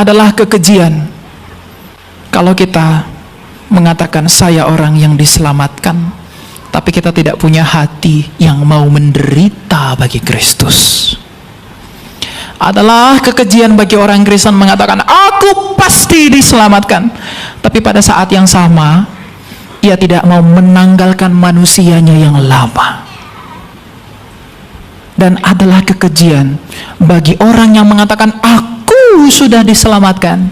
adalah kekejian kalau kita mengatakan saya orang yang diselamatkan, tapi kita tidak punya hati yang mau menderita bagi Kristus. Adalah kekejian bagi orang Kristen mengatakan aku pasti diselamatkan, tapi pada saat yang sama ia tidak mau menanggalkan manusianya yang lama. Dan adalah kekejian bagi orang yang mengatakan aku sudah diselamatkan,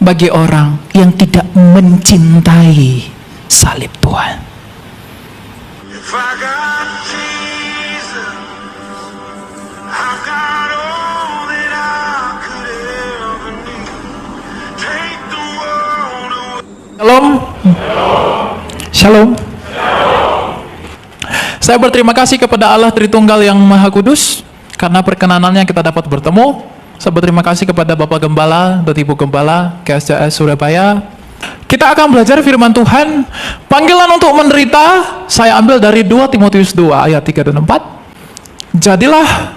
bagi orang yang tidak mencintai salib Tuhan. If I got Jesus, I've got all that I could ever need. Take the world away. Shalom. Shalom. Saya berterima kasih kepada Allah Tritunggal yang Maha Kudus karena perkenanannya kita dapat bertemu. Saya berterima kasih kepada Bapak Gembala dan Ibu Gembala KSJS Surabaya. Kita akan belajar firman Tuhan. Panggilan untuk menderita saya ambil dari 2 Timotius 2 ayat 3 dan 4. Jadilah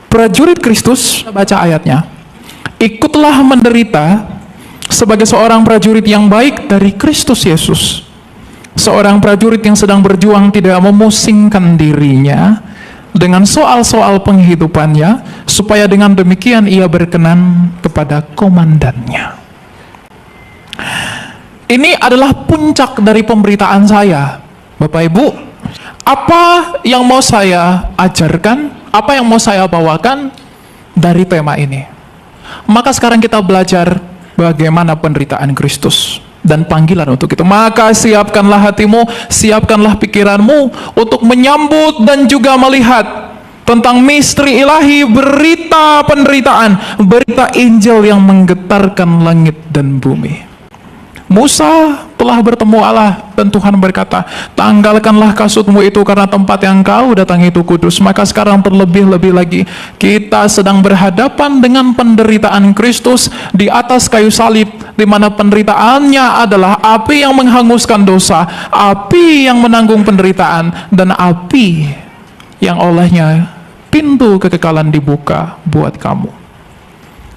prajurit Kristus, baca ayatnya. Ikutlah menderita sebagai seorang prajurit yang baik dari Kristus Yesus. Seorang prajurit yang sedang berjuang tidak memusingkan dirinya dengan soal-soal penghidupannya, supaya dengan demikian ia berkenan kepada komandannya. Ini adalah puncak dari pemberitaan saya, Bapak Ibu. Apa yang mau saya ajarkan, apa yang mau saya bawakan dari tema ini? Maka sekarang kita belajar bagaimana penderitaan Kristus dan panggilan untuk itu. Maka siapkanlah hatimu, siapkanlah pikiranmu untuk menyambut dan juga melihat tentang misteri ilahi, berita penderitaan, berita Injil yang menggetarkan langit dan bumi. Musa telah bertemu Allah dan Tuhan berkata, tanggalkanlah kasutmu itu karena tempat yang kau datangi itu kudus. Maka sekarang terlebih-lebih lagi kita sedang berhadapan dengan penderitaan Kristus di atas kayu salib, di mana penderitaannya adalah api yang menghanguskan dosa, api yang menanggung penderitaan, dan api yang olehnya pintu kekekalan dibuka buat kamu.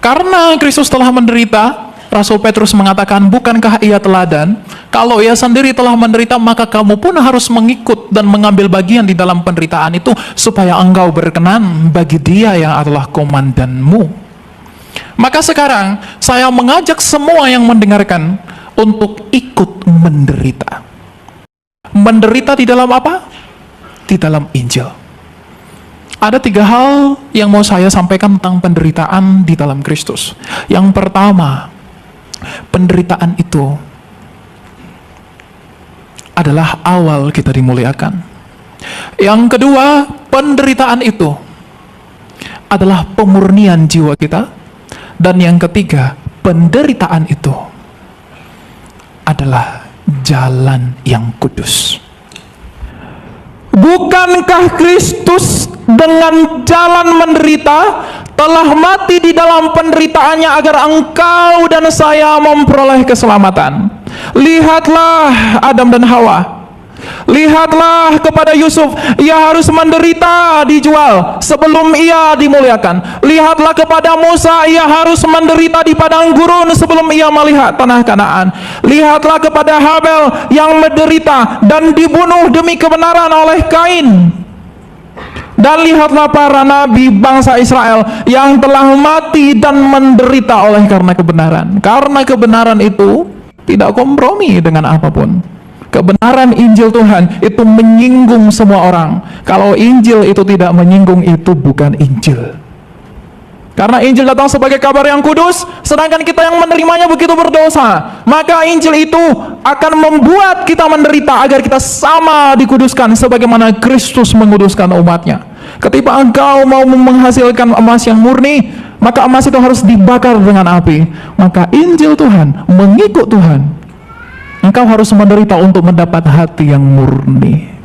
Karena Kristus telah menderita, Rasul Petrus mengatakan, bukankah ia teladan? Kalau ia sendiri telah menderita, maka kamu pun harus mengikut dan mengambil bagian di dalam penderitaan itu, supaya engkau berkenan bagi Dia yang adalah komandanmu. Maka sekarang saya mengajak semua yang mendengarkan untuk ikut menderita. Menderita di dalam apa? Di dalam Injil. Ada 3 hal yang mau saya sampaikan tentang penderitaan di dalam Kristus. Yang pertama, penderitaan itu adalah awal kita dimuliakan. Yang kedua, penderitaan itu adalah pemurnian jiwa kita. Dan yang ketiga, penderitaan itu adalah jalan yang kudus. Bukankah Kristus dengan jalan menderita telah mati di dalam penderitaannya agar engkau dan saya memperoleh keselamatan? Lihatlah Adam dan Hawa. Lihatlah kepada Yusuf, ia harus menderita, dijual sebelum ia dimuliakan. Lihatlah kepada Musa, ia harus menderita di padang gurun sebelum ia melihat tanah Kanaan. Lihatlah kepada Habel yang menderita dan dibunuh demi kebenaran oleh Kain. Dan lihatlah para nabi bangsa Israel yang telah mati dan menderita oleh karena kebenaran. Karena kebenaran itu tidak kompromi dengan apapun. Kebenaran Injil Tuhan itu menyinggung semua orang. Kalau Injil itu tidak menyinggung, itu bukan Injil. Karena Injil datang sebagai kabar yang kudus, sedangkan kita yang menerimanya begitu berdosa. Maka Injil itu akan membuat kita menderita agar kita sama dikuduskan sebagaimana Kristus menguduskan umatnya. Ketika engkau mau menghasilkan emas yang murni, maka emas itu harus dibakar dengan api. Maka Injil Tuhan, mengikut Tuhan, engkau harus menderita untuk mendapat hati yang murni.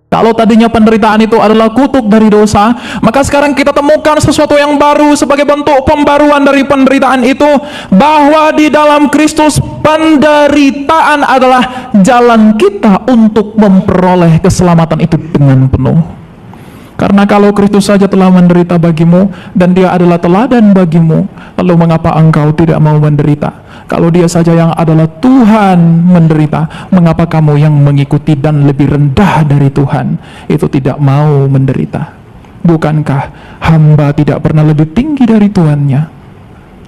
Kalau tadinya penderitaan itu adalah kutuk dari dosa, maka sekarang kita temukan sesuatu yang baru sebagai bentuk pembaruan dari penderitaan itu, bahwa di dalam Kristus penderitaan adalah jalan kita untuk memperoleh keselamatan itu dengan penuh. Karena kalau Kristus saja telah menderita bagimu dan dia adalah teladan bagimu, lalu mengapa engkau tidak mau menderita? Kalau dia saja yang adalah Tuhan menderita, mengapa kamu yang mengikuti dan lebih rendah dari Tuhan itu tidak mau menderita? Bukankah hamba tidak pernah lebih tinggi dari tuannya?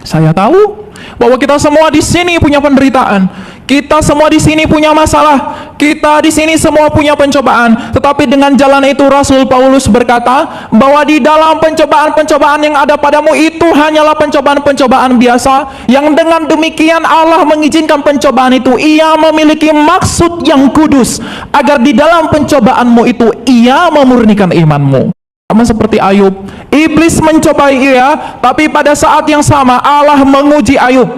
Saya tahu bahwa kita semua di sini punya penderitaan. Kita semua di sini punya masalah. Kita di sini semua punya pencobaan. Tetapi dengan jalan itu Rasul Paulus berkata bahwa di dalam pencobaan-pencobaan yang ada padamu itu hanyalah pencobaan-pencobaan biasa, yang dengan demikian Allah mengizinkan pencobaan itu. Ia memiliki maksud yang kudus agar di dalam pencobaanmu itu Ia memurnikan imanmu. Sama seperti Ayub, iblis mencobai ia, tapi pada saat yang sama Allah menguji Ayub.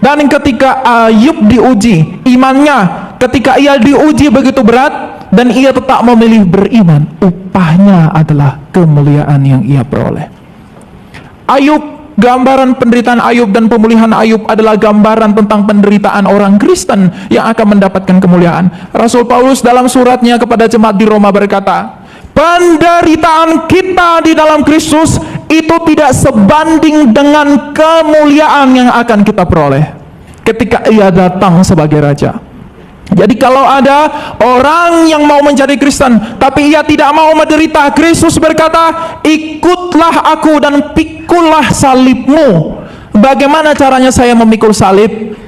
Dan ketika Ayub diuji imannya, ketika ia diuji begitu berat dan ia tetap memilih beriman, upahnya adalah kemuliaan yang ia peroleh. Ayub, gambaran penderitaan Ayub dan pemulihan Ayub adalah gambaran tentang penderitaan orang Kristen yang akan mendapatkan kemuliaan. Rasul Paulus dalam suratnya kepada jemaat di Roma berkata, penderitaan kita di dalam Kristus itu tidak sebanding dengan kemuliaan yang akan kita peroleh ketika Ia datang sebagai Raja. Jadi kalau ada orang yang mau menjadi Kristen tapi ia tidak mau menderita, Kristus berkata, ikutlah aku dan pikulah salibmu. Bagaimana caranya saya memikul salib?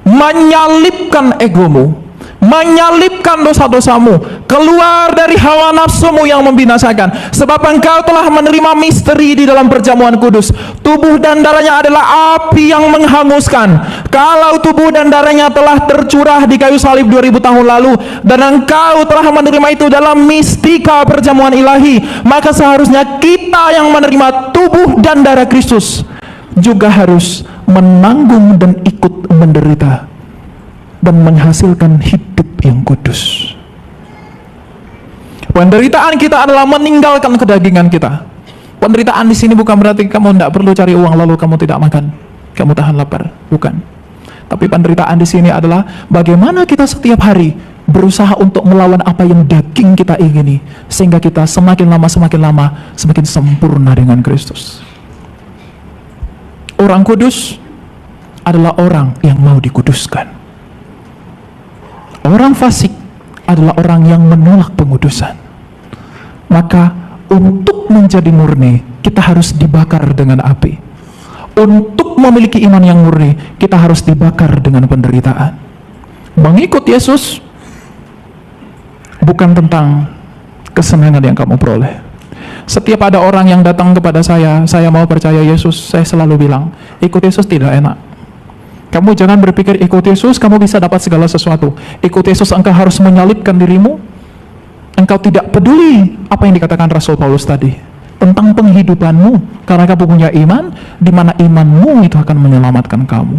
Menyalibkan egomu, menyalibkan dosa-dosamu, keluar dari hawa nafsumu yang membinasakan. Sebab engkau telah menerima misteri di dalam perjamuan kudus. Tubuh dan darahnya adalah api yang menghanguskan. Kalau tubuh dan darahnya telah tercurah di kayu salib 2000 tahun lalu, dan engkau telah menerima itu dalam mistika perjamuan ilahi, maka seharusnya kita yang menerima tubuh dan darah Kristus juga harus menanggung dan ikut menderita dan menghasilkan hidup yang kudus. Penderitaan kita adalah meninggalkan kedagingan kita. Penderitaan di sini bukan berarti kamu tidak perlu cari uang lalu kamu tidak makan, kamu tahan lapar, bukan. Tapi penderitaan di sini adalah bagaimana kita setiap hari berusaha untuk melawan apa yang daging kita ingini, sehingga kita semakin lama semakin sempurna dengan Kristus. Orang kudus adalah orang yang mau dikuduskan. Orang fasik adalah orang yang menolak pengudusan. Maka untuk menjadi murni, kita harus dibakar dengan api. Untuk memiliki iman yang murni, kita harus dibakar dengan penderitaan. Mengikut Yesus bukan tentang kesenangan yang kamu peroleh. Setiap ada orang yang datang kepada saya mau percaya Yesus, saya selalu bilang, ikut Yesus tidak enak. Kamu jangan berpikir ikut Yesus kamu bisa dapat segala sesuatu. Ikut Yesus engkau harus menyalibkan dirimu. Engkau tidak peduli apa yang dikatakan Rasul Paulus tadi tentang penghidupanmu, karena kamu punya iman di mana imanmu itu akan menyelamatkan kamu.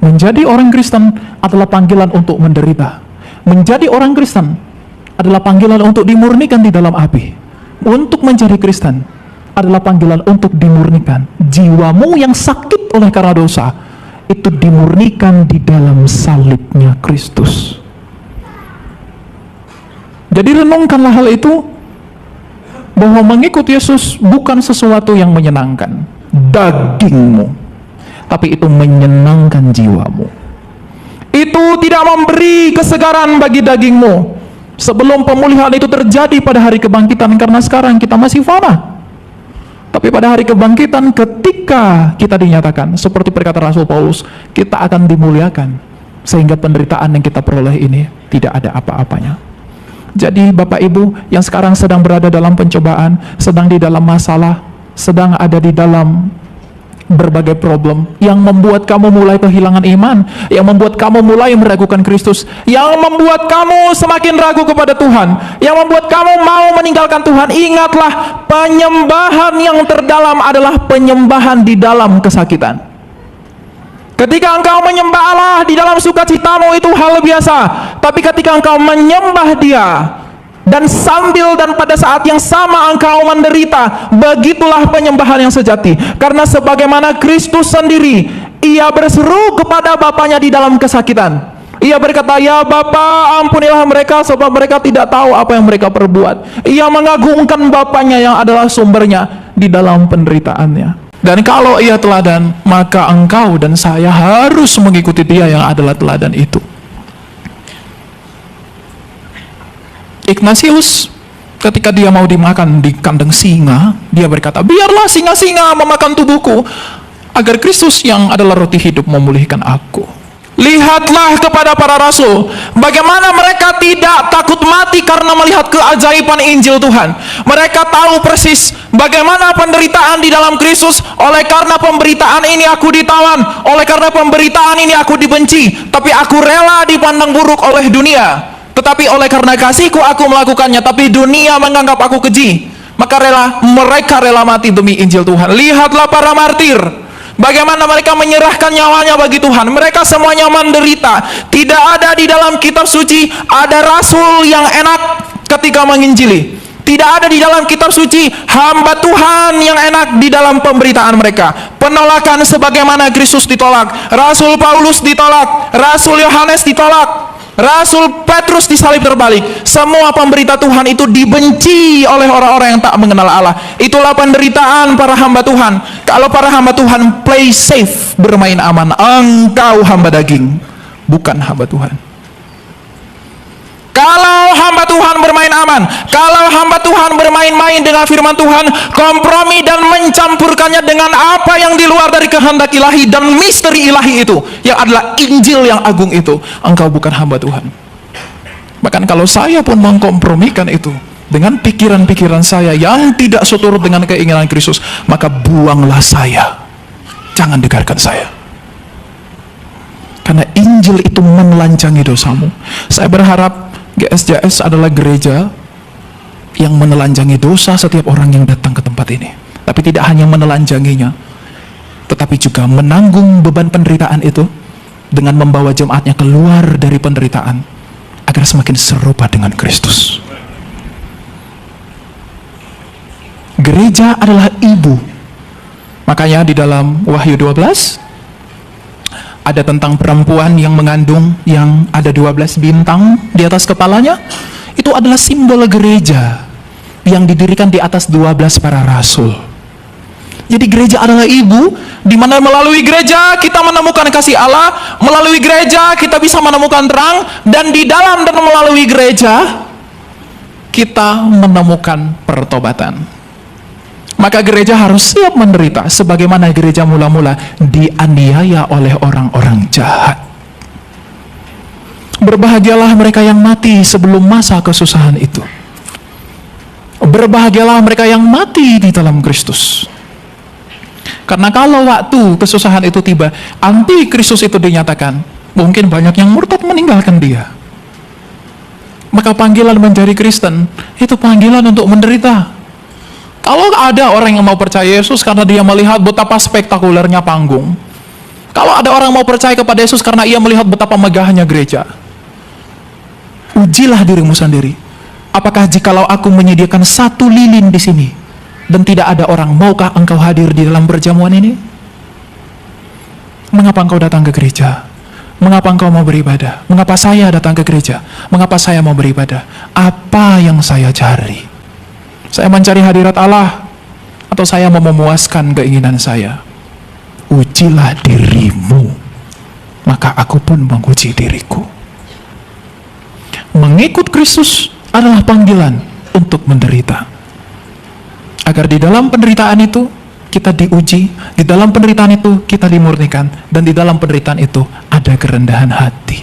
Menjadi orang Kristen adalah panggilan untuk menderita. Menjadi orang Kristen adalah panggilan untuk dimurnikan di dalam api. Untuk menjadi Kristen adalah panggilan untuk dimurnikan. Jiwamu yang sakit oleh karena dosa itu dimurnikan di dalam salibnya Kristus. Jadi renungkanlah hal itu, bahwa mengikut Yesus bukan sesuatu yang menyenangkan dagingmu, tapi itu menyenangkan jiwamu. Itu tidak memberi kesegaran bagi dagingmu sebelum pemulihan itu terjadi pada hari kebangkitan, karena sekarang kita masih fana. Tapi pada hari kebangkitan, ketika kita dinyatakan, seperti perkata Rasul Paulus, kita akan dimuliakan, sehingga penderitaan yang kita peroleh ini tidak ada apa-apanya. Jadi Bapak Ibu yang sekarang sedang berada dalam pencobaan, sedang di dalam masalah, sedang ada di dalam berbagai problem yang membuat kamu mulai kehilangan iman, yang membuat kamu mulai meragukan Kristus, yang membuat kamu semakin ragu kepada Tuhan, yang membuat kamu mau meninggalkan Tuhan, ingatlah, penyembahan yang terdalam adalah penyembahan di dalam kesakitan. Ketika engkau menyembah Allah di dalam sukacitamu itu hal biasa, tapi ketika engkau menyembah Dia dan sambil dan pada saat yang sama engkau menderita, begitulah penyembahan yang sejati. Karena sebagaimana Kristus sendiri, Ia berseru kepada Bapanya di dalam kesakitan, Ia berkata, "Ya Bapa, ampunilah mereka sebab mereka tidak tahu apa yang mereka perbuat." Ia mengagungkan Bapaknya yang adalah sumbernya di dalam penderitaannya. Dan kalau ia teladan, maka engkau dan saya harus mengikuti dia yang adalah teladan itu. Ignatius ketika dia mau dimakan di kandang singa, dia berkata, "Biarlah singa-singa memakan tubuhku, agar Kristus yang adalah roti hidup memulihkan aku." Lihatlah kepada para rasul, bagaimana mereka tidak takut mati karena melihat keajaiban Injil Tuhan. Mereka tahu persis bagaimana penderitaan di dalam Kristus. Oleh karena pemberitaan ini aku ditawan, oleh karena pemberitaan ini aku dibenci, tapi aku rela dipandang buruk oleh dunia. Tetapi oleh karena kasihku aku melakukannya, tapi dunia menganggap aku keji. Maka mereka rela mati demi Injil Tuhan. Lihatlah para martir, bagaimana mereka menyerahkan nyawanya bagi Tuhan. Mereka semuanya menderita. Tidak ada di dalam kitab suci ada rasul yang enak ketika menginjili. Tidak ada di dalam kitab suci hamba Tuhan yang enak di dalam pemberitaan mereka. Penolakan sebagaimana Kristus ditolak, Rasul Paulus ditolak, Rasul Yohanes ditolak, Rasul Petrus disalib terbalik. Semua pemberita Tuhan itu dibenci oleh orang-orang yang tak mengenal Allah. Itulah penderitaan para hamba Tuhan. Kalau para hamba Tuhan play safe, bermain aman, engkau hamba daging, bukan hamba Tuhan. Kalau hamba Tuhan bermain aman, kalau hamba Tuhan bermain-main dengan firman Tuhan, kompromi dan mencampurkannya dengan apa yang di luar dari kehendak ilahi dan misteri ilahi itu, yang adalah Injil yang agung itu, engkau bukan hamba Tuhan. Bahkan kalau saya pun mengkompromikan itu dengan pikiran-pikiran saya yang tidak seturut dengan keinginan Kristus, maka buanglah saya, jangan dengarkan saya. Karena Injil itu menelanjangi dosamu. Saya berharap GSJS adalah gereja yang menelanjangi dosa setiap orang yang datang ke tempat ini. Tapi tidak hanya menelanjanginya, tetapi juga menanggung beban penderitaan itu dengan membawa jemaatnya keluar dari penderitaan agar semakin serupa dengan Kristus. Gereja adalah ibu. Makanya di dalam Wahyu 12 ada tentang perempuan yang mengandung yang ada 12 bintang di atas kepalanya. Itu adalah simbol gereja yang didirikan di atas 12 para rasul. Jadi gereja adalah ibu, di mana melalui gereja kita menemukan kasih Allah, melalui gereja kita bisa menemukan terang, dan di dalam dan melalui gereja kita menemukan pertobatan. Maka gereja harus siap menderita sebagaimana gereja mula-mula dianiaya oleh orang-orang jahat. Berbahagialah mereka yang mati sebelum masa kesusahan itu. Berbahagialah mereka yang mati di dalam Kristus. Karena kalau waktu kesusahan itu tiba, anti Kristus itu dinyatakan, mungkin banyak yang murtad meninggalkan dia. Maka panggilan menjadi Kristen itu panggilan untuk menderita. Kalau ada orang yang mau percaya Yesus karena dia melihat betapa spektakulernya panggung, kalau ada orang mau percaya kepada Yesus karena ia melihat betapa megahnya gereja, ujilah dirimu sendiri. Apakah jikalau aku menyediakan 1 lilin di sini dan tidak ada orang, maukah engkau hadir di dalam perjamuan ini? Mengapa engkau datang ke gereja? Mengapa engkau mau beribadah? Mengapa saya datang ke gereja? Mengapa saya mau beribadah? Apa yang saya cari? Saya mencari hadirat Allah, atau saya mau memuaskan keinginan saya? Ujilah dirimu, maka aku pun menguji diriku. Mengikut Kristus adalah panggilan untuk menderita, agar di dalam penderitaan itu kita diuji, di dalam penderitaan itu kita dimurnikan, dan di dalam penderitaan itu ada kerendahan hati.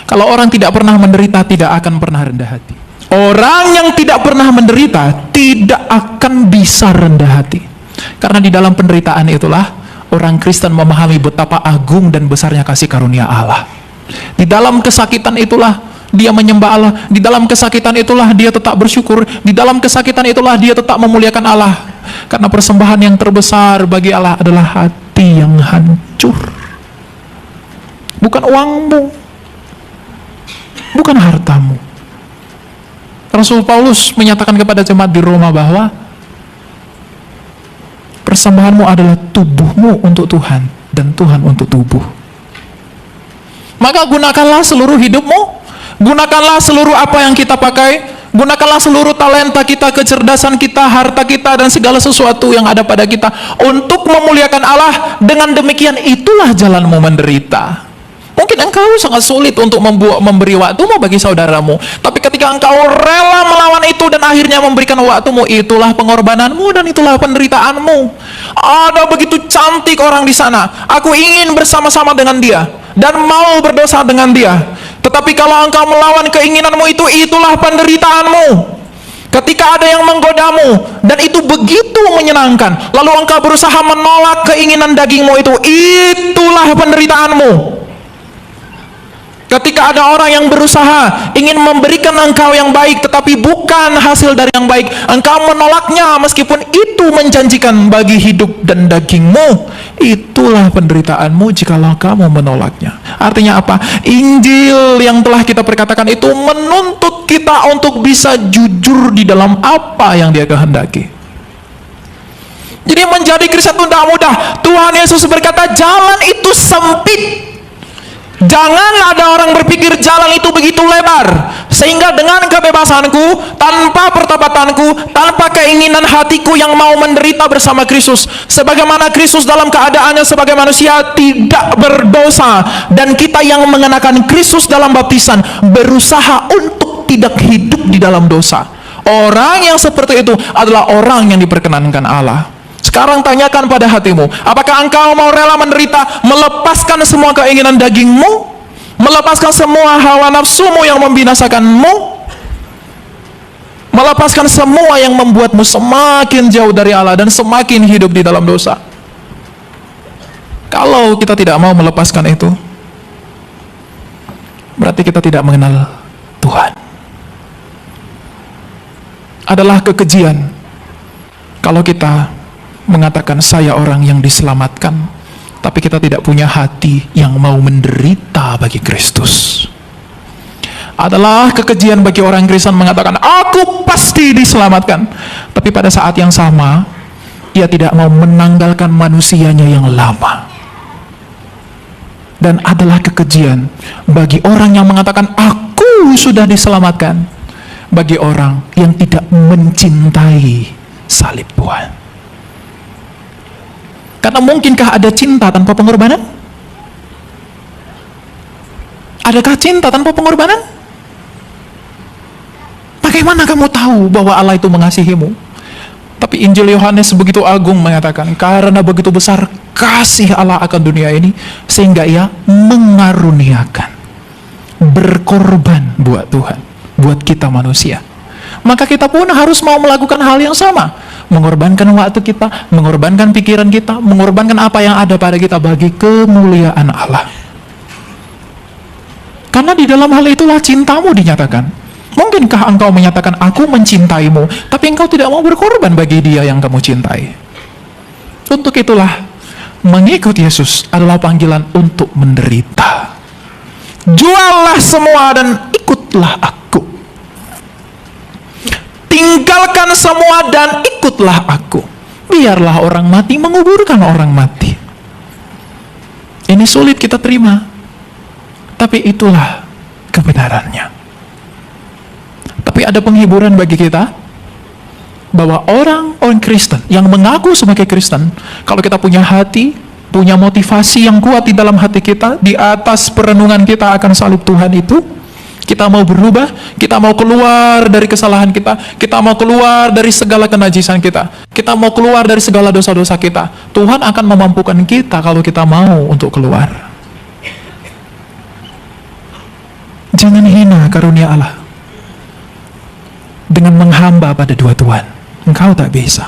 Kalau orang tidak pernah menderita, tidak akan pernah rendah hati. Orang yang tidak pernah menderita tidak akan bisa rendah hati. Karena di dalam penderitaan itulah orang Kristen memahami betapa agung dan besarnya kasih karunia Allah. Di dalam kesakitan itulah dia menyembah Allah. Di dalam kesakitan itulah dia tetap bersyukur. Di dalam kesakitan itulah dia tetap memuliakan Allah. Karena persembahan yang terbesar bagi Allah adalah hati yang hancur. Bukan uangmu, bukan hartamu. Rasul Paulus menyatakan kepada jemaat di Roma bahwa persembahanmu adalah tubuhmu untuk Tuhan dan Tuhan untuk tubuh. Maka gunakanlah seluruh hidupmu, gunakanlah seluruh apa yang kita pakai, gunakanlah seluruh talenta kita, kecerdasan kita, harta kita, dan segala sesuatu yang ada pada kita untuk memuliakan Allah. Dengan demikian itulah jalanmu menderita. Mungkin engkau sangat sulit untuk memberi waktumu bagi saudaramu, tapi ketika engkau rela melawan itu dan akhirnya memberikan waktumu, itulah pengorbananmu dan itulah penderitaanmu. Ada begitu cantik orang di sana, aku ingin bersama-sama dengan dia dan mau berdosa dengan dia, tetapi kalau engkau melawan keinginanmu itu, itulah penderitaanmu. Ketika ada yang menggodamu dan itu begitu menyenangkan, lalu engkau berusaha menolak keinginan dagingmu itu, itulah penderitaanmu. Ketika ada orang yang berusaha ingin memberikan engkau yang baik, tetapi bukan hasil dari yang baik, engkau menolaknya meskipun itu menjanjikan bagi hidup dan dagingmu, itulah penderitaanmu jikalau kamu menolaknya. Artinya apa? Injil yang telah kita perkatakan itu menuntut kita untuk bisa jujur di dalam apa yang dia kehendaki. Jadi menjadi Kristen itu tidak mudah. Tuhan Yesus berkata, jalan itu sempit. Jangan ada orang berpikir jalan itu begitu lebar, sehingga dengan kebebasanku, tanpa pertobatanku, tanpa keinginan hatiku yang mau menderita bersama Kristus, sebagaimana Kristus dalam keadaannya sebagai manusia tidak berdosa, dan kita yang mengenakan Kristus dalam baptisan berusaha untuk tidak hidup di dalam dosa. Orang yang seperti itu adalah orang yang diperkenankan Allah. Sekarang tanyakan pada hatimu, apakah engkau mau rela menderita, melepaskan semua keinginan dagingmu, melepaskan semua hawa nafsumu yang membinasakanmu, melepaskan semua yang membuatmu semakin jauh dari Allah dan semakin hidup di dalam dosa? Kalau kita tidak mau melepaskan itu, berarti kita tidak mengenal Tuhan. Adalah kekejian kalau kita mengatakan saya orang yang diselamatkan, tapi kita tidak punya hati yang mau menderita bagi Kristus. Adalah kekejian bagi orang Kristen mengatakan aku pasti diselamatkan, tapi pada saat yang sama ia tidak mau menanggalkan manusianya yang lama. Dan adalah kekejian bagi orang yang mengatakan aku sudah diselamatkan, bagi orang yang tidak mencintai salib Tuhan. Karena mungkinkah ada cinta tanpa pengorbanan? Adakah cinta tanpa pengorbanan? Bagaimana kamu tahu bahwa Allah itu mengasihimu? Tapi Injil Yohanes begitu agung mengatakan, karena begitu besar kasih Allah akan dunia ini, sehingga ia mengaruniakan, berkorban buat Tuhan, buat kita manusia. Maka kita pun harus mau melakukan hal yang sama, mengorbankan waktu kita, mengorbankan pikiran kita, mengorbankan apa yang ada pada kita bagi kemuliaan Allah. Karena di dalam hal itulah cintamu dinyatakan. Mungkinkah engkau menyatakan aku mencintaimu, tapi engkau tidak mau berkorban bagi dia yang kamu cintai? Untuk itulah mengikut Yesus adalah panggilan untuk menderita. Juallah semua dan ikutlah aku. Tinggalkan semua dan ikutlah aku. Biarlah orang mati menguburkan orang mati. Ini sulit kita terima, tapi itulah kebenarannya. Tapi ada penghiburan bagi kita, bahwa orang Kristen yang mengaku sebagai Kristen, kalau kita punya hati, punya motivasi yang kuat di dalam hati kita, di atas perenungan kita akan salib Tuhan itu, kita mau berubah, kita mau keluar dari kesalahan kita mau keluar dari segala kenajisan kita mau keluar dari segala dosa-dosa kita. Tuhan akan memampukan kita kalau kita mau untuk keluar. Jangan hina karunia Allah dengan menghamba pada dua Tuhan. Engkau tak bisa.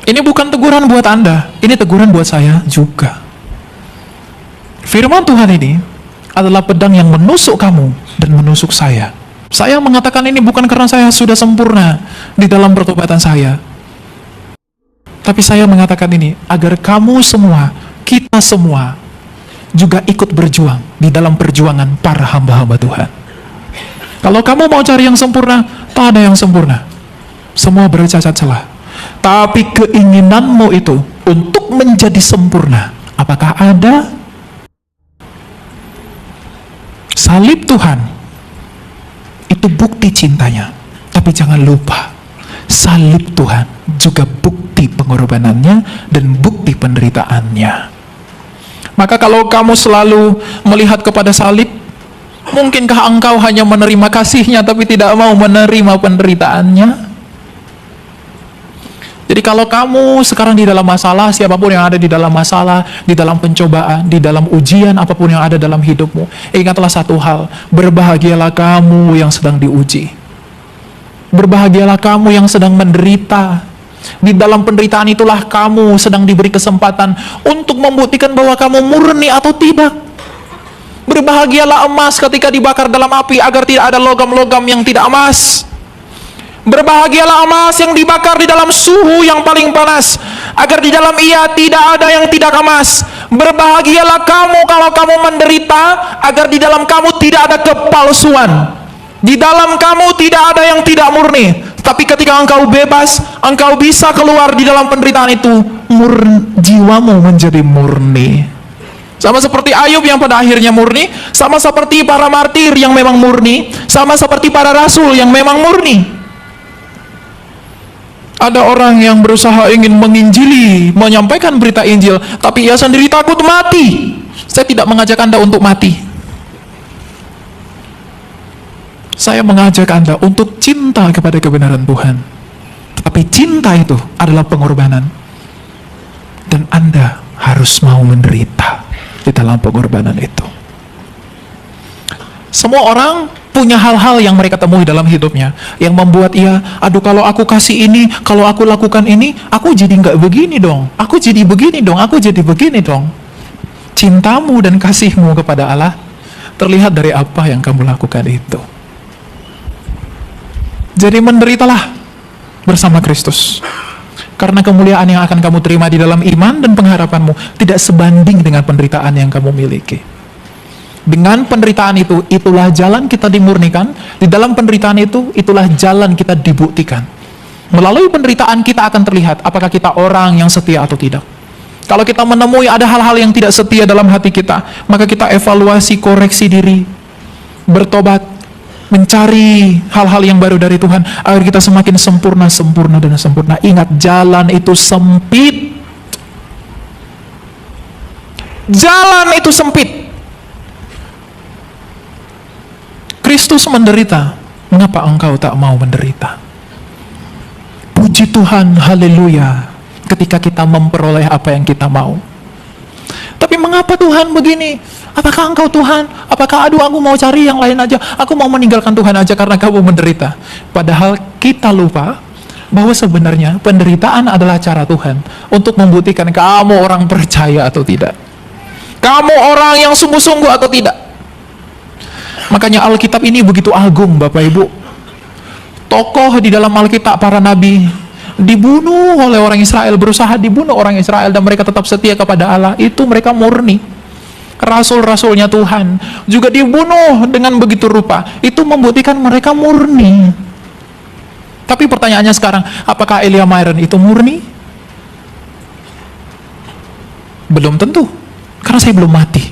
Ini bukan teguran buat Anda, ini teguran buat saya juga. Firman Tuhan ini adalah pedang yang menusuk kamu dan menusuk saya. Saya mengatakan ini bukan karena saya sudah sempurna di dalam pertobatan saya, tapi saya mengatakan ini agar kamu semua, kita semua juga ikut berjuang di dalam perjuangan para hamba-hamba Tuhan. Kalau kamu mau cari yang sempurna, tak ada yang sempurna, semua bercacat celah. Tapi keinginanmu itu untuk menjadi sempurna, apakah ada? salib Tuhan itu bukti cintanya. Tapi jangan lupa, salib Tuhan juga bukti pengorbanannya dan bukti penderitaannya. Maka kalau kamu selalu melihat kepada salib, mungkinkah engkau hanya menerima kasihnya tapi tidak mau menerima penderitaannya? Jadi kalau kamu sekarang di dalam masalah, siapapun yang ada di dalam masalah, di dalam pencobaan, di dalam ujian, apapun yang ada dalam hidupmu, ingatlah satu hal, berbahagialah kamu yang sedang diuji. Berbahagialah kamu yang sedang menderita. Di dalam penderitaan itulah kamu sedang diberi kesempatan untuk membuktikan bahwa kamu murni atau tidak. Berbahagialah emas ketika dibakar dalam api agar tidak ada logam-logam yang tidak emas. Berbahagialah emas yang dibakar di dalam suhu yang paling panas agar di dalam ia tidak ada yang tidak emas. Berbahagialah kamu kalau kamu menderita agar di dalam kamu tidak ada kepalsuan. Di dalam kamu tidak ada yang tidak murni. Tapi ketika engkau bebas, engkau bisa keluar di dalam penderitaan itu, jiwamu menjadi murni. Sama seperti Ayub yang pada akhirnya murni, sama seperti para martir yang memang murni, sama seperti para rasul yang memang murni. Ada orang yang berusaha ingin menginjili, menyampaikan berita Injil, tapi ia sendiri takut mati. Saya tidak mengajak Anda untuk mati. Saya mengajak Anda untuk cinta kepada kebenaran Tuhan. Tapi cinta itu adalah pengorbanan. Dan Anda harus mau menderita di dalam pengorbanan itu. Semua orang punya hal-hal yang mereka temui dalam hidupnya yang membuat ia, aduh kalau aku kasih ini, kalau aku lakukan ini, aku jadi nggak begini dong, aku jadi begini dong, aku jadi begini dong. Cintamu dan kasihmu kepada Allah terlihat dari apa yang kamu lakukan itu. Jadi menderitalah bersama Kristus, karena kemuliaan yang akan kamu terima di dalam iman dan pengharapanmu tidak sebanding dengan penderitaan yang kamu miliki. Dengan penderitaan itu, itulah jalan kita dimurnikan. Di dalam penderitaan itu, itulah jalan kita dibuktikan. Melalui penderitaan kita akan terlihat apakah kita orang yang setia atau tidak. Kalau kita menemui ada hal-hal yang tidak setia dalam hati kita, maka kita evaluasi, koreksi diri, bertobat, mencari hal-hal yang baru dari Tuhan, agar kita semakin sempurna, sempurna, dan sempurna. Ingat, jalan itu sempit. Jalan itu sempit. Kristus menderita, mengapa engkau tak mau menderita? Puji Tuhan, haleluya, ketika kita memperoleh apa yang kita mau. Tapi mengapa Tuhan begini? Apakah engkau Tuhan? Apakah aduh aku mau cari yang lain aja? Aku mau meninggalkan Tuhan aja karena kamu menderita. Padahal kita lupa bahwa sebenarnya penderitaan adalah cara Tuhan untuk membuktikan kamu orang percaya atau tidak. Kamu orang yang sungguh-sungguh atau tidak. Makanya Alkitab ini begitu agung, Bapak Ibu. Tokoh di dalam Alkitab, para nabi, dibunuh oleh orang Israel, berusaha dibunuh orang Israel, dan mereka tetap setia kepada Allah. Itu mereka murni. Rasul-rasulnya Tuhan juga dibunuh dengan begitu rupa. Itu membuktikan mereka murni. Tapi pertanyaannya sekarang, apakah Elia Myron itu murni? Belum tentu, karena saya belum mati.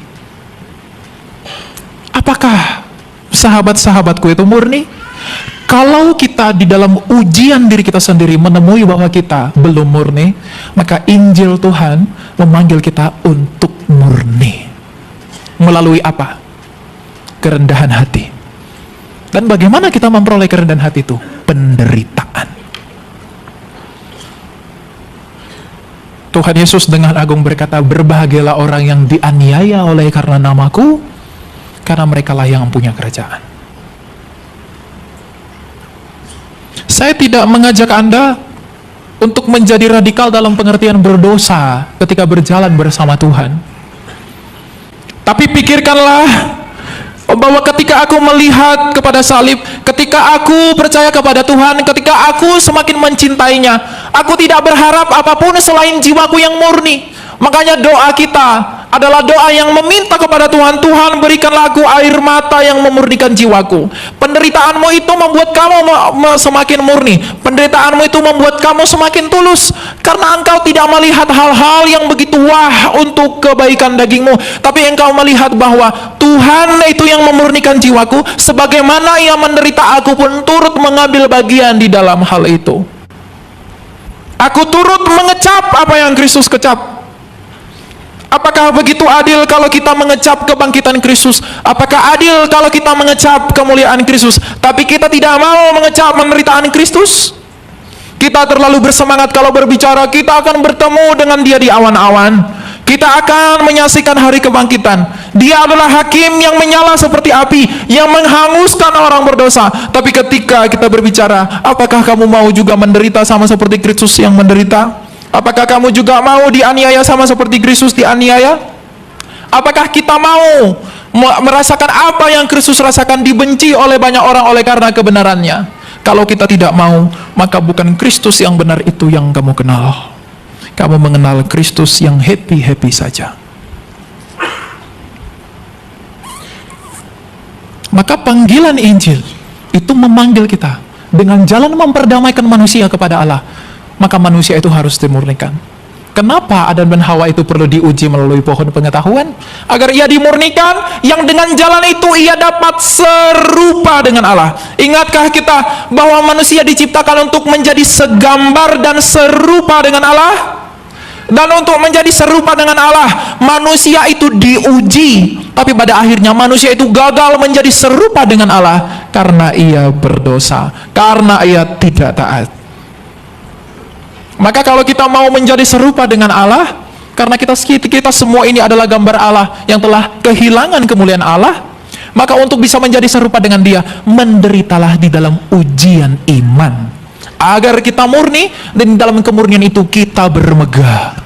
Apakah sahabat-sahabatku itu murni? Kalau kita di dalam ujian diri kita sendiri menemui bahwa kita belum murni, maka Injil Tuhan memanggil kita untuk murni. Melalui apa? Kerendahan hati. Dan bagaimana kita memperoleh kerendahan hati itu? Penderitaan. Tuhan Yesus dengan agung berkata, berbahagialah orang yang dianiaya oleh karena namaku, karena merekalah yang punya kerajaan. Saya tidak mengajak Anda untuk menjadi radikal dalam pengertian berdosa ketika berjalan bersama Tuhan. Tapi pikirkanlah bahwa ketika aku melihat kepada salib, ketika aku percaya kepada Tuhan, ketika aku semakin mencintainya, aku tidak berharap apapun selain jiwaku yang murni. Makanya doa kita adalah doa yang meminta kepada Tuhan, Tuhan berikanlah aku air mata yang memurnikan jiwaku. Penderitaanmu itu membuat kamu semakin murni. Penderitaanmu itu membuat kamu semakin tulus. Karena engkau tidak melihat hal-hal yang begitu wah untuk kebaikan dagingmu. Tapi engkau melihat bahwa Tuhan itu yang memurnikan jiwaku. Sebagaimana ia menderita, aku pun turut mengambil bagian di dalam hal itu. Aku turut mengecap apa yang Kristus kecap. Apakah begitu adil kalau kita mengecap kebangkitan Kristus? Apakah adil kalau kita mengecap kemuliaan Kristus, tapi kita tidak mau mengecap penderitaan Kristus? Kita terlalu bersemangat kalau berbicara kita akan bertemu dengan Dia di awan-awan. Kita akan menyaksikan hari kebangkitan. Dia adalah hakim yang menyala seperti api, yang menghanguskan orang berdosa. Tapi ketika kita berbicara, apakah kamu mau juga menderita sama seperti Kristus yang menderita? Apakah kamu juga mau dianiaya sama seperti Kristus dianiaya? Apakah kita mau merasakan apa yang Kristus rasakan, dibenci oleh banyak orang oleh karena kebenarannya? Kalau kita tidak mau, maka bukan Kristus yang benar itu yang kamu kenal. Kamu mengenal Kristus yang happy-happy saja. Maka panggilan Injil itu memanggil kita dengan jalan memperdamaikan manusia kepada Allah. Maka manusia itu harus dimurnikan. Kenapa Adam dan Hawa itu perlu diuji melalui pohon pengetahuan? Agar ia dimurnikan, yang dengan jalan itu ia dapat serupa dengan Allah. Ingatkah kita bahwa manusia diciptakan untuk menjadi segambar dan serupa dengan Allah? Dan untuk menjadi serupa dengan Allah, manusia itu diuji. Tapi pada akhirnya manusia itu gagal menjadi serupa dengan Allah karena ia berdosa, karena ia tidak taat. Maka kalau kita mau menjadi serupa dengan Allah, karena kita semua ini adalah gambar Allah yang telah kehilangan kemuliaan Allah, maka untuk bisa menjadi serupa dengan Dia, menderitalah di dalam ujian iman, agar kita murni, dan di dalam kemurnian itu kita bermegah.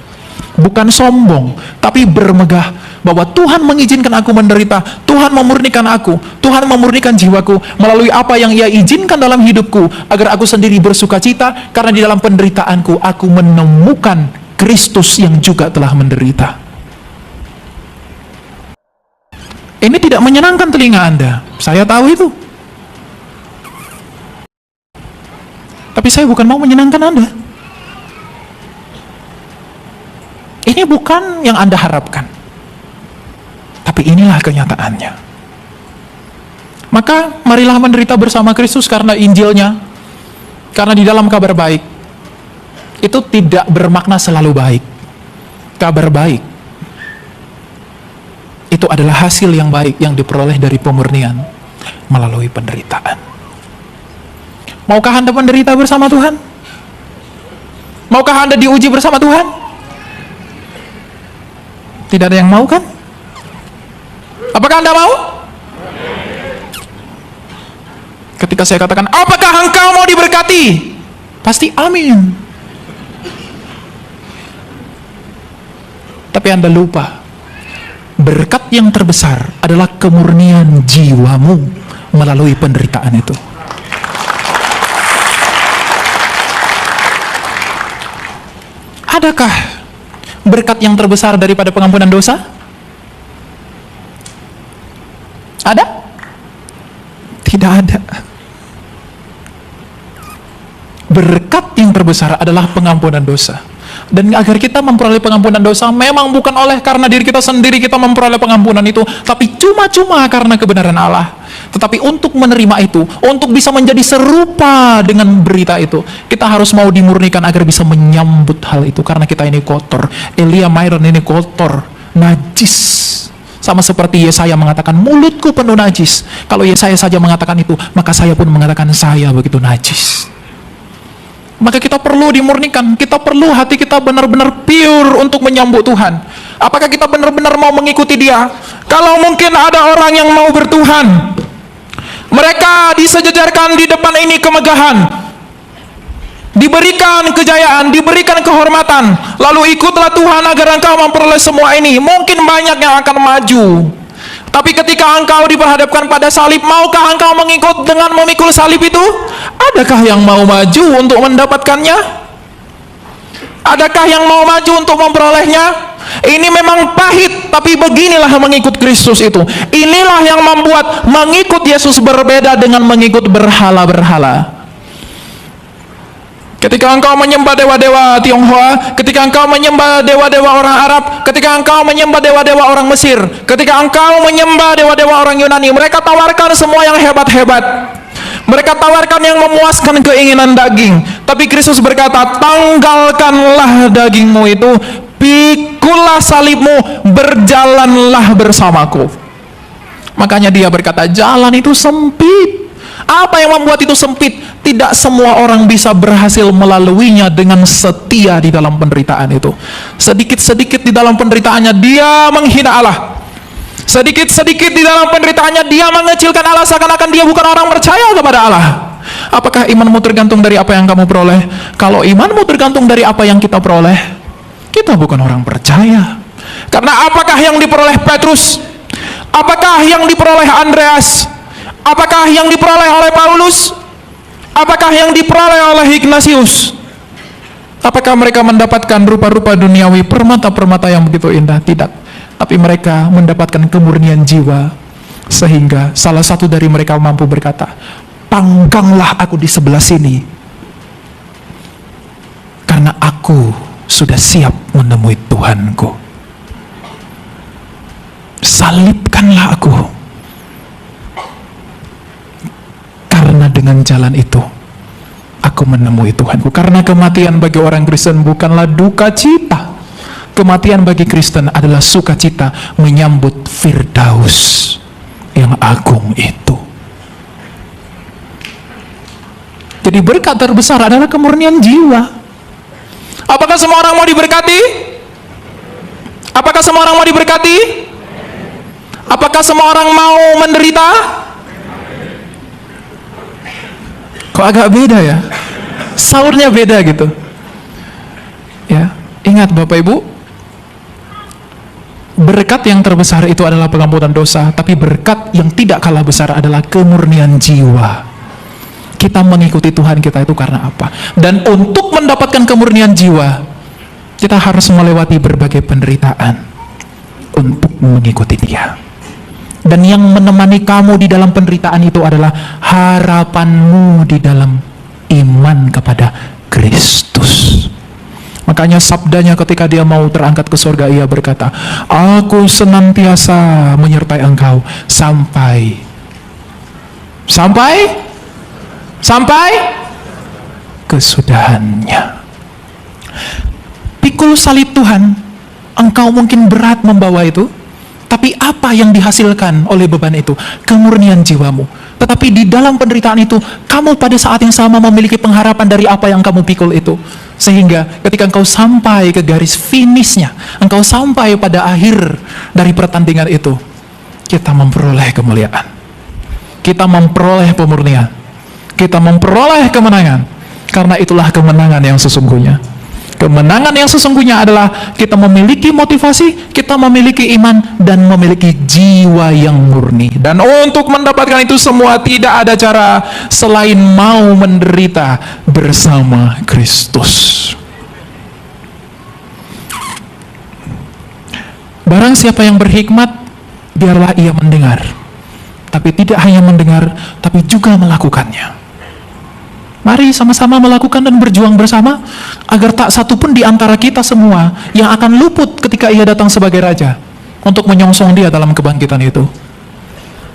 Bukan sombong, tapi bermegah bahwa Tuhan mengizinkan aku menderita, Tuhan memurnikan aku, Tuhan memurnikan jiwaku melalui apa yang Ia izinkan dalam hidupku, agar aku sendiri bersuka cita, karena di dalam penderitaanku aku menemukan Kristus yang juga telah menderita. Ini tidak menyenangkan telinga Anda, saya tahu itu. Tapi saya bukan mau menyenangkan Anda. Ini bukan yang Anda harapkan, tapi inilah kenyataannya. Maka marilah menderita bersama Kristus karena Injilnya. Karena di dalam kabar baik itu tidak bermakna selalu baik. Kabar baik itu adalah hasil yang baik yang diperoleh dari pemurnian melalui penderitaan. Maukah Anda menderita bersama Tuhan? Maukah Anda diuji bersama Tuhan? Tidak ada yang mau, kan? Apakah Anda mau? Ketika saya katakan, apakah engkau mau diberkati? Pasti amin. Tapi Anda lupa, berkat yang terbesar adalah kemurnian jiwamu melalui penderitaan itu. Adakah berkat yang terbesar daripada pengampunan dosa? Ada? Tidak ada. Berkat yang terbesar adalah pengampunan dosa. Dan agar kita memperoleh pengampunan dosa, memang bukan oleh karena diri kita sendiri kita memperoleh pengampunan itu, tapi cuma-cuma karena kebenaran Allah. Tetapi untuk menerima itu, untuk bisa menjadi serupa dengan berita itu, kita harus mau dimurnikan agar bisa menyambut hal itu. Karena kita ini kotor. Elia Myron ini kotor, najis. Sama seperti Yesaya mengatakan, mulutku penuh najis. Kalau Yesaya saja mengatakan itu, maka saya pun mengatakan saya begitu najis. Maka kita perlu dimurnikan, kita perlu hati kita benar-benar pure untuk menyambut Tuhan. Apakah kita benar-benar mau mengikuti Dia? Kalau mungkin ada orang yang mau bertuhan, mereka disejajarkan di depan ini kemegahan, diberikan kejayaan, diberikan kehormatan, lalu ikutlah Tuhan agar engkau memperoleh semua ini. Mungkin banyak yang akan maju, tapi ketika engkau diperhadapkan pada salib, maukah engkau mengikut dengan memikul salib itu? Adakah yang mau maju untuk mendapatkannya? Adakah yang mau maju untuk memperolehnya? Ini memang pahit, tapi beginilah mengikut Kristus itu. Inilah yang membuat mengikut Yesus berbeda dengan mengikut berhala-berhala. Ketika engkau menyembah dewa-dewa Tionghoa, ketika engkau menyembah dewa-dewa orang Arab, ketika engkau menyembah dewa-dewa orang Mesir, ketika engkau menyembah dewa-dewa orang Yunani, mereka tawarkan semua yang hebat-hebat. Mereka tawarkan yang memuaskan keinginan daging. Tapi Kristus berkata, tanggalkanlah dagingmu itu, pikulah salibmu, berjalanlah bersamaku. Makanya dia berkata, jalan itu sempit. Apa yang membuat itu sempit? Tidak semua orang bisa berhasil melaluinya dengan setia di dalam penderitaan itu. Sedikit-sedikit di dalam penderitaannya dia menghina Allah. Sedikit-sedikit di dalam penderitaannya dia mengecilkan Allah, seakan-akan dia bukan orang percaya kepada Allah. Apakah imanmu tergantung dari apa yang kamu peroleh? Kalau imanmu tergantung dari apa yang kita peroleh, kita bukan orang percaya. Karena apakah yang diperoleh Petrus? Apakah yang diperoleh Andreas? Apakah yang diperoleh oleh Paulus? Apakah yang diperoleh oleh Ignatius? Apakah mereka mendapatkan rupa-rupa duniawi, permata-permata yang begitu indah? Tidak. Tapi mereka mendapatkan kemurnian jiwa, sehingga salah satu dari mereka mampu berkata, pangkanglah aku di sebelah sini, karena aku sudah siap menemui Tuhanku. Salibkanlah aku, karena dengan jalan itu aku menemui Tuhanku. Karena kematian bagi orang Kristen bukanlah duka cita. Kematian bagi Kristen adalah sukacita menyambut Firdaus yang agung itu. Jadi berkat terbesar adalah kemurnian jiwa. Apakah semua orang mau diberkati? Apakah semua orang mau diberkati? Apakah semua orang mau menderita? Kok agak beda ya? Saurnya beda gitu. Ya, ingat Bapak Ibu, berkat yang terbesar itu adalah pengampunan dosa, tapi berkat yang tidak kalah besar adalah kemurnian jiwa. Kita mengikuti Tuhan kita itu karena apa? Dan untuk mendapatkan kemurnian jiwa, kita harus melewati berbagai penderitaan untuk mengikuti Dia. Dan yang menemani kamu di dalam penderitaan itu adalah harapanmu di dalam iman kepada Kristus. Makanya sabdanya ketika dia mau terangkat ke surga, ia berkata, aku senantiasa menyertai engkau sampai kesudahannya. Pikul salib Tuhan, engkau mungkin berat membawa itu, tapi apa yang dihasilkan oleh beban itu? Kemurnian jiwamu. Tetapi di dalam penderitaan itu, kamu pada saat yang sama memiliki pengharapan dari apa yang kamu pikul itu. Sehingga ketika engkau sampai ke garis finishnya, engkau sampai pada akhir dari pertandingan itu, kita memperoleh kemuliaan. Kita memperoleh pemurnian. Kita memperoleh kemenangan. Karena itulah kemenangan yang sesungguhnya. Kemenangan yang sesungguhnya adalah kita memiliki motivasi, kita memiliki iman, dan memiliki jiwa yang murni. Dan untuk mendapatkan itu semua tidak ada cara selain mau menderita bersama Kristus. Barang siapa yang berhikmat, biarlah ia mendengar. Tapi tidak hanya mendengar, tapi juga melakukannya. Mari sama-sama melakukan dan berjuang bersama, agar tak satu pun di antara kita semua yang akan luput ketika ia datang sebagai Raja, untuk menyongsong dia dalam kebangkitan itu.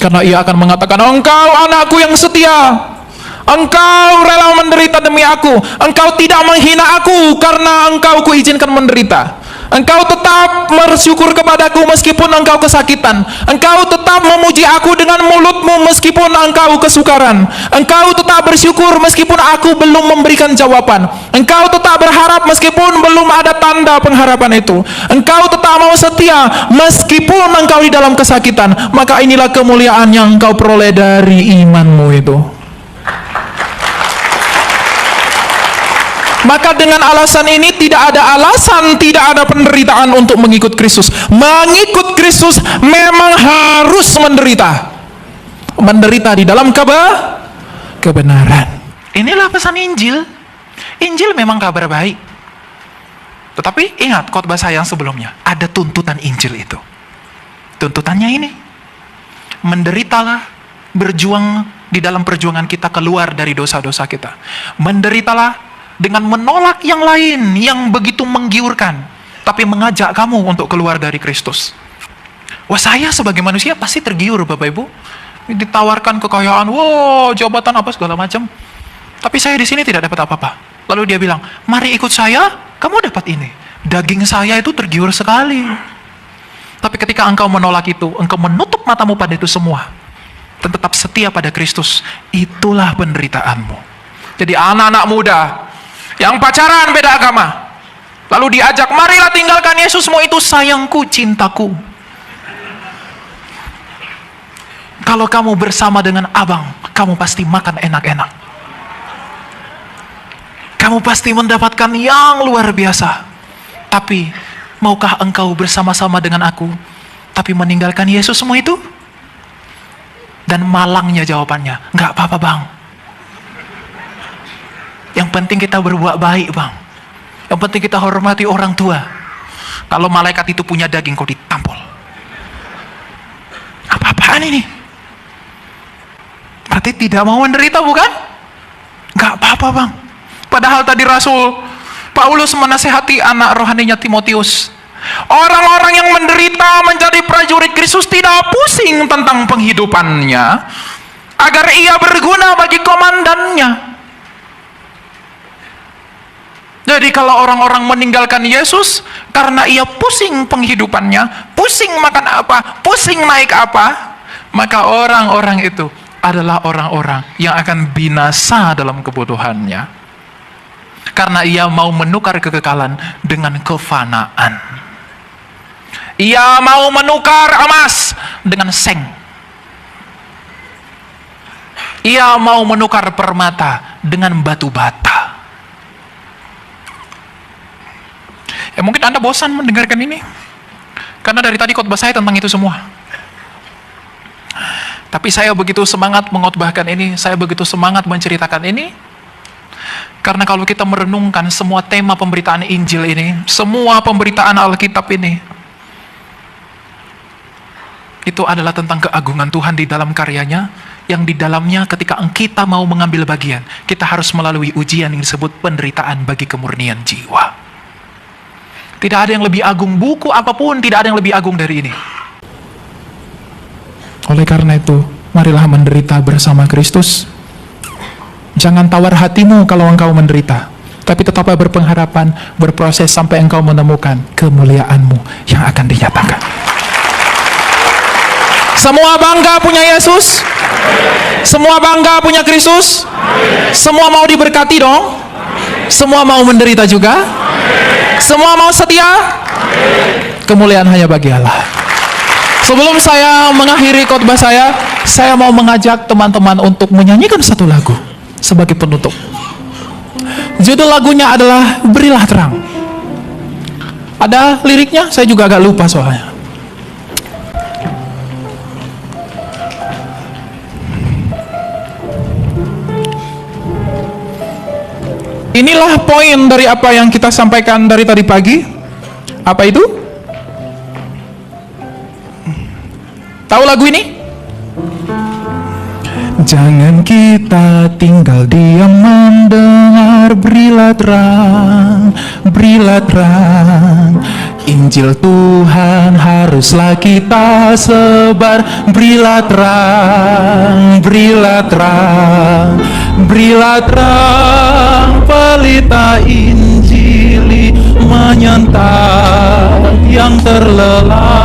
Karena ia akan mengatakan, engkau anakku yang setia, engkau rela menderita demi aku, engkau tidak menghina aku karena engkau kuizinkan menderita. Engkau tetap bersyukur kepadaku meskipun engkau kesakitan. Engkau tetap memuji aku dengan mulutmu meskipun engkau kesukaran. Engkau tetap bersyukur meskipun aku belum memberikan jawaban. Engkau tetap berharap meskipun belum ada tanda pengharapan itu. Engkau tetap mau setia meskipun engkau di dalam kesakitan. Maka inilah kemuliaan yang engkau peroleh dari imanmu itu. Maka dengan alasan ini tidak ada alasan, tidak ada penderitaan untuk mengikut Kristus. Mengikut Kristus memang harus menderita. Menderita di dalam kebenaran. Inilah pesan Injil. Injil memang kabar baik. Tetapi ingat khotbah saya yang sebelumnya, ada tuntutan Injil itu. Tuntutannya ini, menderitalah, berjuang di dalam perjuangan kita keluar dari dosa-dosa kita. Menderitalah dengan menolak yang lain yang begitu menggiurkan, tapi mengajak kamu untuk keluar dari Kristus. Wah, saya sebagai manusia pasti tergiur, Bapak Ibu. Ditawarkan kekayaan, wow, jabatan apa segala macam. Tapi saya di sini tidak dapat apa-apa. Lalu dia bilang, mari ikut saya, kamu dapat ini. Daging saya itu tergiur sekali. Tapi ketika engkau menolak itu, engkau menutup matamu pada itu semua, dan tetap setia pada Kristus, itulah penderitaanmu. Jadi anak-anak muda yang pacaran beda agama, lalu diajak, marilah tinggalkan Yesusmu itu, sayangku, cintaku. Kalau kamu bersama dengan abang, kamu pasti makan enak-enak. Kamu pasti mendapatkan yang luar biasa. Tapi, maukah engkau bersama-sama dengan aku, tapi meninggalkan Yesusmu itu? Dan malangnya jawabannya, nggak apa-apa bang. Yang penting kita berbuat baik bang. Yang penting kita hormati orang tua. Kalau malaikat itu punya daging, kau ditampol. Apa-apaan ini? Berarti tidak mau menderita, bukan? Gak apa-apa bang. Padahal tadi Rasul Paulus menasehati anak rohaninya Timotius. Orang-orang yang menderita menjadi prajurit Kristus tidak pusing tentang penghidupannya, agar ia berguna bagi komandannya. Jadi kalau orang-orang meninggalkan Yesus karena ia pusing penghidupannya, pusing makan apa, pusing naik apa, maka orang-orang itu adalah orang-orang yang akan binasa dalam kebodohannya. Karena ia mau menukar kekekalan dengan kefanaan. Ia mau menukar emas dengan seng. Ia mau menukar permata dengan batu bata. Ya mungkin Anda bosan mendengarkan ini. Karena dari tadi khotbah saya tentang itu semua. Tapi saya begitu semangat mengkhotbahkan ini, saya begitu semangat menceritakan ini, karena kalau kita merenungkan semua tema pemberitaan Injil ini, semua pemberitaan Alkitab ini, itu adalah tentang keagungan Tuhan di dalam karyanya, yang di dalamnya ketika kita mau mengambil bagian, kita harus melalui ujian yang disebut penderitaan bagi kemurnian jiwa. Tidak ada yang lebih agung, buku apapun tidak ada yang lebih agung dari ini. Oleh karena itu, marilah menderita bersama Kristus. Jangan tawar hatimu kalau engkau menderita, tapi tetaplah berpengharapan, berproses sampai engkau menemukan kemuliaanmu yang akan dinyatakan. Semua bangga punya Yesus? Semua bangga punya Kristus? Semua mau diberkati dong? Semua mau menderita juga? Semua mau setia? Kemuliaan hanya bagi Allah. Sebelum saya mengakhiri khotbah saya mau mengajak teman-teman untuk menyanyikan satu lagu sebagai penutup. Judul lagunya adalah Berilah Terang. Ada liriknya? Saya juga agak lupa soalnya. Inilah poin dari apa yang kita sampaikan dari tadi pagi. Apa itu? Tahu lagu ini? Jangan kita tinggal diam mendengar, berilah terang. Injil Tuhan haruslah kita sebar, berilah terang, pelita Injili menyantap yang terlelap.